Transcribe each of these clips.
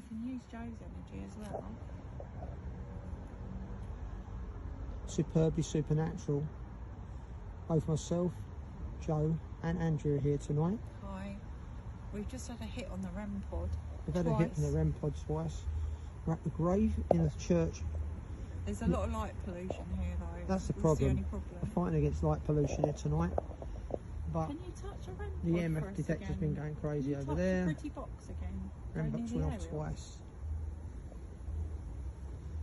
We can use Joe's energy as well. Superbly supernatural. Both myself, Joe and Andrew are here tonight. Hi. We've just had a hit on the REM pod. We've had a hit on the REM pod twice. We're at the grave in a church. There's a lot of light pollution here though. That's the That's problem. the only problem. We're fighting against light pollution here tonight. But can you touch a REM pod the for EMF us detector's again? been going crazy Can you over there. touch a pretty box again? REM box went off twice.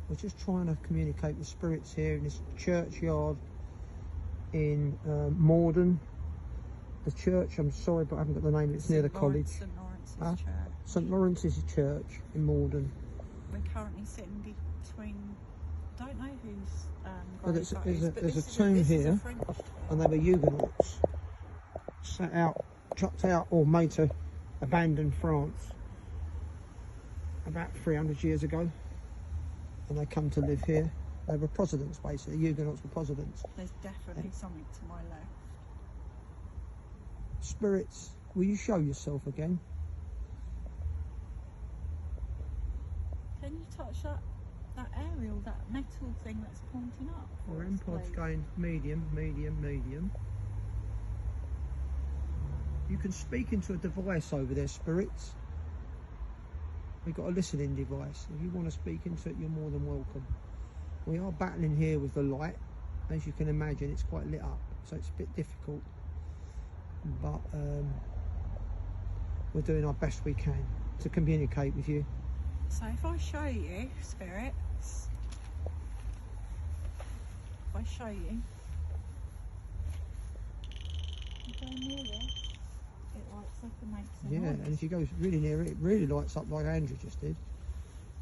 We're just trying to communicate with spirits here in this churchyard in Morden. The church, I'm sorry, but I haven't got the name. It's near the college. St Lawrence's Church. St Lawrence's Church in Morden. We're currently sitting between. Don't know who's. There's a tomb here, and they were Huguenots set out, chucked out, or made to abandon France about 300 years ago, and they come to live here. They were Protestants, basically. Huguenots were Protestants. There's definitely something to my left. Spirits, will you show yourself again? Can you touch that aerial, that metal thing that's pointing up? The REM pod's going medium, medium, medium. You can speak into a device over there, spirits. We've got a listening device. If you want to speak into it, you're more than welcome. We are battling here with the light. As you can imagine, it's quite lit up, so it's a bit difficult. But we're doing our best we can to communicate with you. So if I show you, spirits, if I show you go near this, it lights up and makes a noise. And if you go really near it, it really lights up like Andrew just did.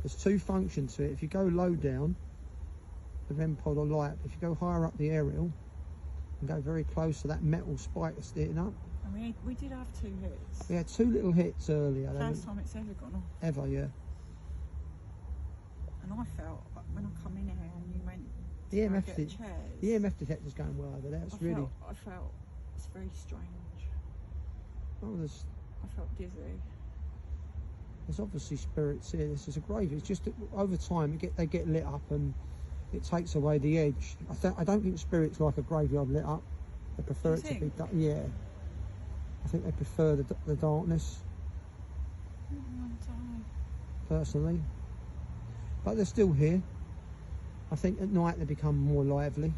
There's two functions to it. If you go low down, the REM pod will light. If you go higher up the aerial and go very close to that metal spike that's sticking up. And we did have 2 hits. We had 2 little hits earlier. First time it's ever gone off. Ever, yeah. And I felt like when I come in here and you went the EMF detector's going well over there. I felt it's very strange. Oh, I felt dizzy. There's obviously spirits here. This is a grave. It's just that over time they get lit up and it takes away the edge. I don't think spirits like a graveyard lit up. They prefer it to be dark. Yeah. I think they prefer the darkness. Personally. But they're still here. I think at night they become more lively.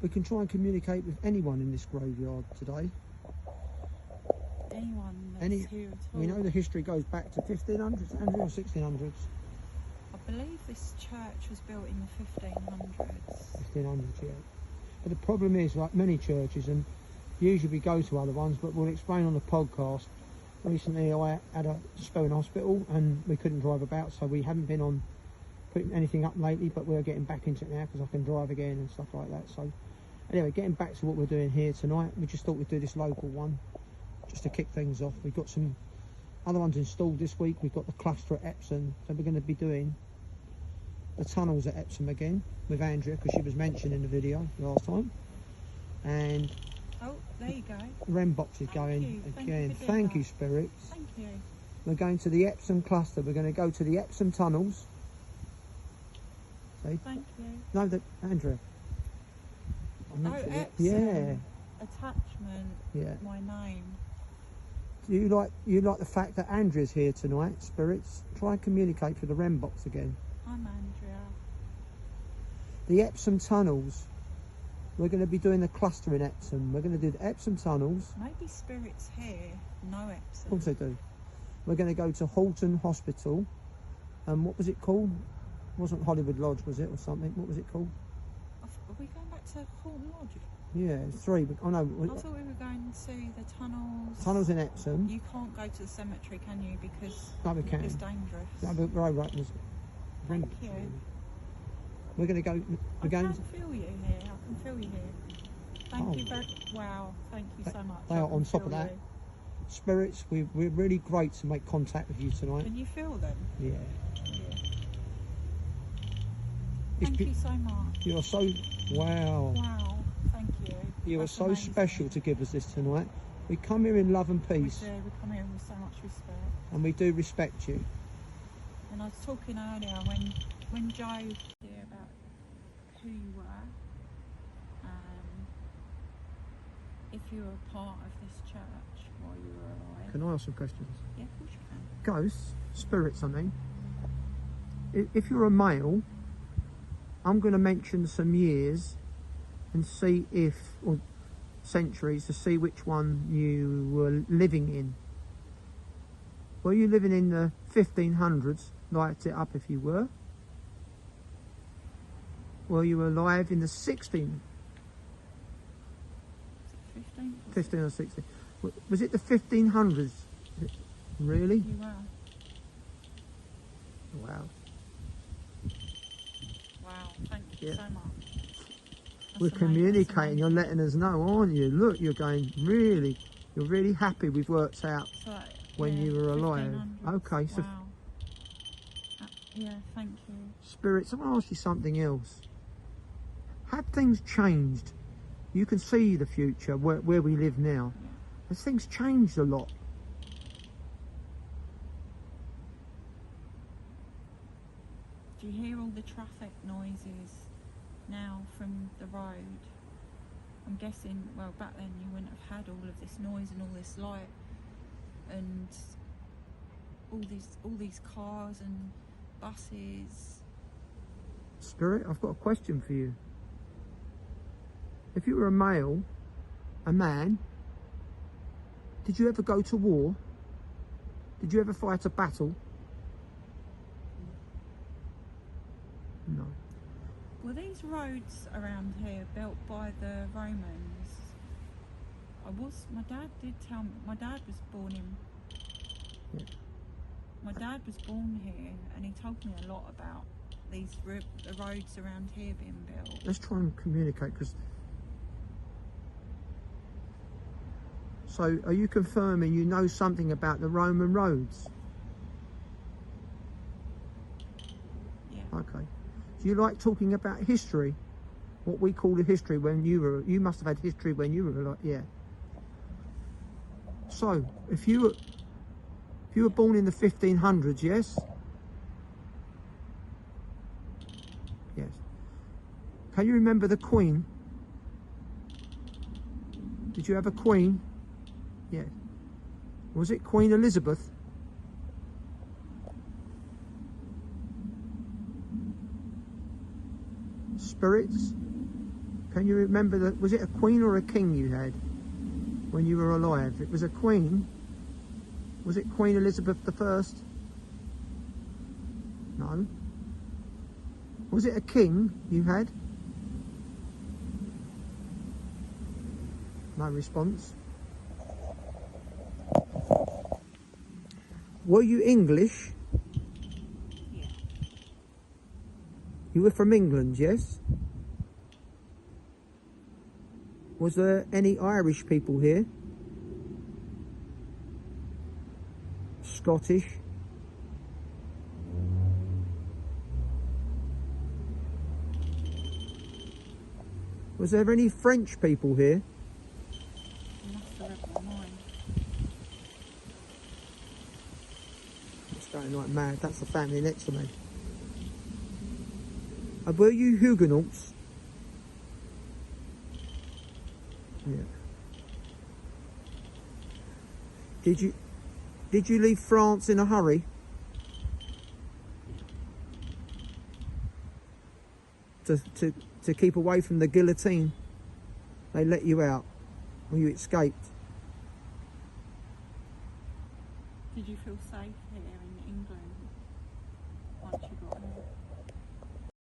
We can try and communicate with anyone in this graveyard today. Anyone that's here at all. We know the history goes back to 1500s, Andrew, or 1600s? I believe this church was built in the 1500s. 1500s, yeah. But the problem is, like many churches, and usually we go to other ones, but we'll explain on the podcast. Recently I had a spell in hospital and we couldn't drive about, so we haven't been on putting anything up lately, but we're getting back into it now because I can drive again and stuff like that. So anyway, getting back to what we're doing here tonight, we just thought we'd do this local one just to kick things off. We've got some other ones installed this week. We've got the cluster at Epsom, so we're going to be doing the tunnels at Epsom again with Andrea, because she was mentioned in the video last time. And oh, there you go. The REM box is going again. Thank you, spirits. Thank you. We're going to the Epsom cluster. We're going to go to the Epsom tunnels. See? Thank you. No, Andrea. Epsom. Yeah. Attachment. Yeah. My name. Do you like the fact that Andrea's here tonight, spirits? Try and communicate through the REM box again. I'm Andrea. The Epsom tunnels. We're going to be doing the cluster in Epsom. We're going to do the Epsom tunnels. Maybe spirits here know Epsom. Of course they do. We're going to go to Halton Hospital. And what was it called? It wasn't Hollywood Lodge, was it, or something? What was it called? Are we going back to Halton Lodge? Yeah, it's 3. Oh no. I thought we were going to the tunnels. Tunnels in Epsom. You can't go to the cemetery, can you? Because we can. It's dangerous. No, but right. Thank you. We're going to go. I can feel you here. I can feel you here. Thank you very. Wow. Thank you so much. They are on top of that. Spirits, we're really great to make contact with you tonight. Can you feel them? Yeah. Thank you so much. You are so. Wow. Wow. Thank you. You are so special to give us this tonight. We come here in love and peace. We do. We come here with so much respect. And we do respect you. And I was talking earlier when Joe here about who you were, if you were part of this church while you were alive. Can I ask some questions? Yeah, of course you can. Ghosts, spirits, I mean. If you're a male, I'm going to mention some years and see if, or centuries, to see which one you were living in. Were you living in the 1500s? Light it up if you were. Were you alive in the 16? 15 or 16. Was it the 1500s? Really? You were. Wow. Wow, thank you so much. That's We're amazing. communicating, you're letting us know, aren't you? Look, you're going, you're really happy we've worked out So, when you were alive. 1500s. Okay, so wow. Yeah, thank you. spirits, I want to ask you something else. Have things changed? You can see the future, where we live now. Yeah. Has things changed a lot? Do you hear all the traffic noises now from the road? I'm guessing, well, back then you wouldn't have had all of this noise and all this light and all these cars and buses. Spirit, I've got a question for you. If you were a male, a man, did you ever go to war? Did you ever fight a battle? No. Were these roads around here built by the Romans? My dad did tell me, my dad was born in, Yeah. my dad was born here and he told me a lot about the roads around here being built. Let's try and communicate, because... So, are you confirming you know something about the Roman roads? Yeah. Okay. Do you like talking about history? What we call the history when you must have had history when you were like, yeah. So, if you were born in the 1500s, yes? Yes. Can you remember the Queen? Did you have a Queen? Yes. Was it Queen Elizabeth? Spirits? Can you remember that? Was it a queen or a king you had when you were alive? It was a queen. Was it Queen Elizabeth I? No. Was it a king you had? No response. Were you English? Yeah. You were from England, yes? Was there any Irish people here? Scottish? Was there any French people here? You must have read my mind. It's going like mad. That's the family next to me. Were you Huguenots? Yeah. Did you leave France in a hurry? To keep away from the guillotine? They let you out, or you escaped? Did you feel safe here in England once you got here?